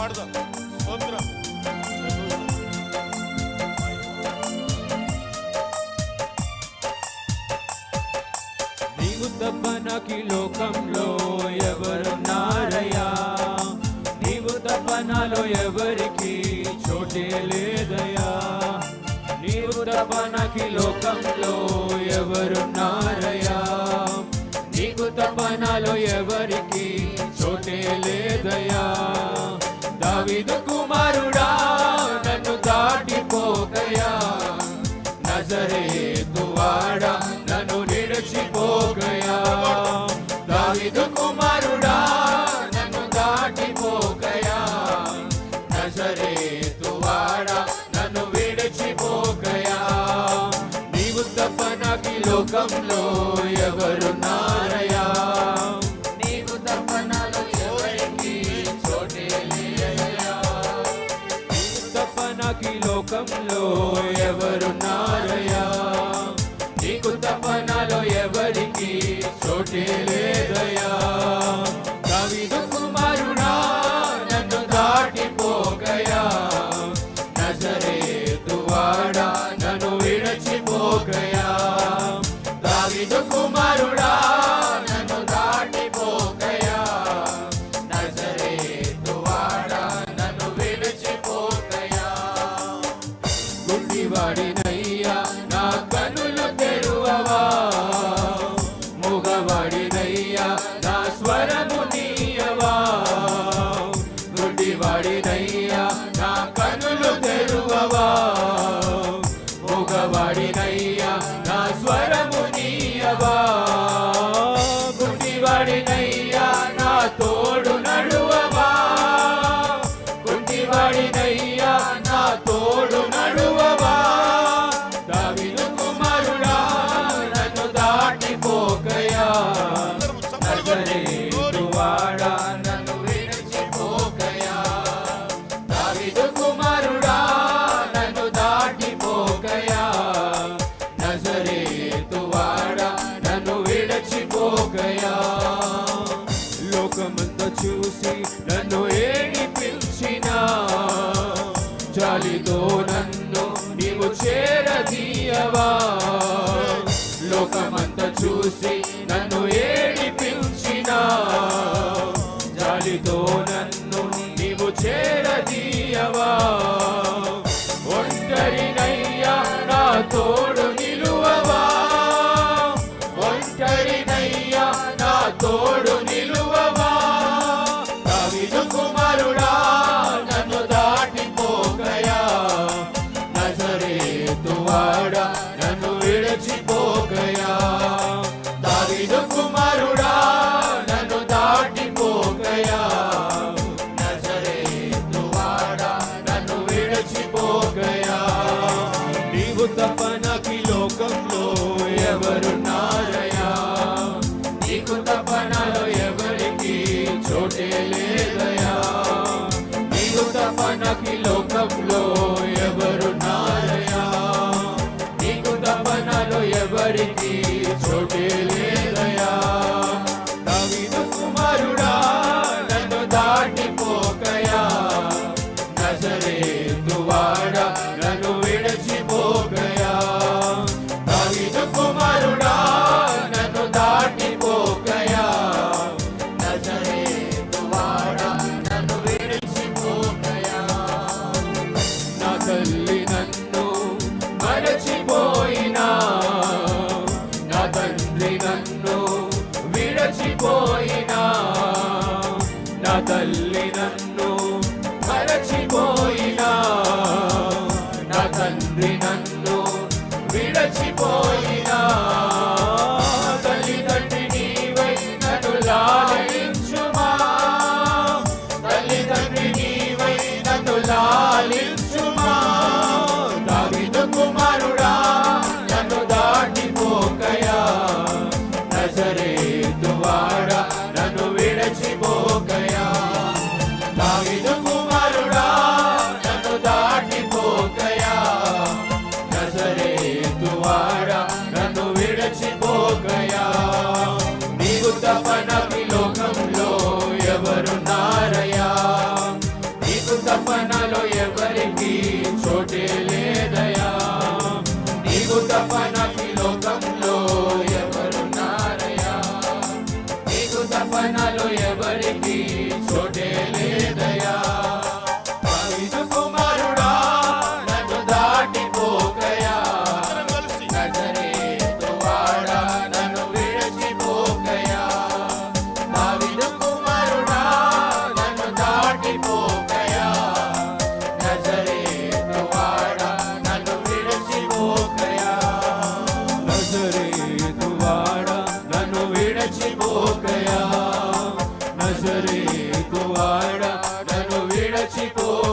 పాడదాం. స్తోత్రం. నీవు తప్ప నాకు లోకంలో ఎవరున్నారయ్యా, నీవు తప్ప నాలో ఎవరికి చోటే లేదయ్యా. నీవు తప్ప నాకు లోకంలో ఎవరున్నారయ్యా, నీకు తప్ప నాలో ఎవరికి చోటే లేదయ్యా. దావీదు కుమారుడా నన్ను దాటిపోకయా, నజరేతు వాడా నన్ను విడిచిపోకయా. దావీదు కుమారుడా నన్ను దాటిపోకయా, నజరేతు వాడా నన్ను విడిచిపోకయా. నీవు తప్ప నాకు లోకంలో ఎవరున్నారయ్యా, నీవు తప్ప నాలో ఎవరికి చోటే లేదయ్యా. నీవు తప్ప నాకు లోకంలో ఎవరున్నారయ్యా, నీకు తప్ప నాలో ఎవరికి చోటే లేదయ్యా. దావీదు కుమారుడా నన్ను దాటిపోకయా, నజరేతు వాడా నన్ను విడిచిపోకయా. దావీదు కుమారుడా నన్ను దాటిపోకయా, నజరేతు వాడా నన్ను విడిచిపోకయా. గుడ్డివాడినయ్యా నా కనులు తెరువవా, మూగవాడినయ్యా నా స్వరము నీయవా. గుడ్డివాడినయ్యా నా కనులు తెరువవా, మూగవాడినయ్యా నా స్వరము నీయవా. గుడ్డివాడినయ్యా నా తోడు నడువవా, గుడ్డివాడినయ్యా నా తోడు నడువవా. దావీదు కుమారుడా నన్ను దాటిపోకయా, నజరేతు వాడా నన్ను విడిచిపోకయా. దావీదు కుమారుడా నన్ను దాటిపోకయా, నజరేతు వాడా నన్ను విడిచిపోకయా. లోకమంతా చూసి నన్ను ఏడిపించినా, జాలితో నన్ను నీవు చేరదీయవా. లోకమంతా చూసి నన్ను ఏడిపించినా, జాలితో నన్ను నీవు చేరదీయవా. ఒంటరినయ్యా నా తోడు నిలువవా, ఒంటరినయ్యా నా తోడు నిలువవా. దావీదు కుమారుడా నన్ను దాటిపోకయా, నజరేతు వాడా నన్ను విడిచిపోకయా. దావీదు కుమారుడా నన్ను దాటిపోకయా, నజరేతు వాడా నన్ను విడిచిపోకయా. నీవు తప్ప నాకు లోకంలో ఎవరున్నారయ్యా, నీకు తప్ప నాలో ఎవరికి చోటే లేదయ్యా. నీకు తప్ప నాకు లోకంలో ఎవరున్నారయ్యా, నీకు తప్ప నాలో ఎవరికి చోటే లేదయ్యా. దావీదు కుమారుడా నన్ను దాటిపోకయా, నజరేతు వాడా నన్ను విడిచిపోకయా. దావీదు కుమారుడా నన్ను దాటిపోకయా, నజరేతు వాడా నన్ను విడిచిపోకయా. నా తల్లి నన్ను మరచిపోయినా, నా తండ్రి నన్ను విడిచిపోయినా, నా తల్లి నన్ను మరచిపోయినా, నా తండ్రి నన్ను విడిచిపోయినా. తల్లిదండ్రి నీవై నన్ను లాలించుమా, తల్లిదండ్రి నీవై నన్ను లాలించుమా. దావీదు కుమారుడా నన్ను దాటిపోకయా, నజరేతు వాడా నన్ను విడిచిపోకయా. దావీదు కుమారుడా నన్ను దాటిపోకయా, నజరేతు వాడా నన్ను విడిచిపోకయా. నీవు తప్ప నాకు లోకంలో ఎవరున్నారయ్యా, నన్ను విడచిపోకయా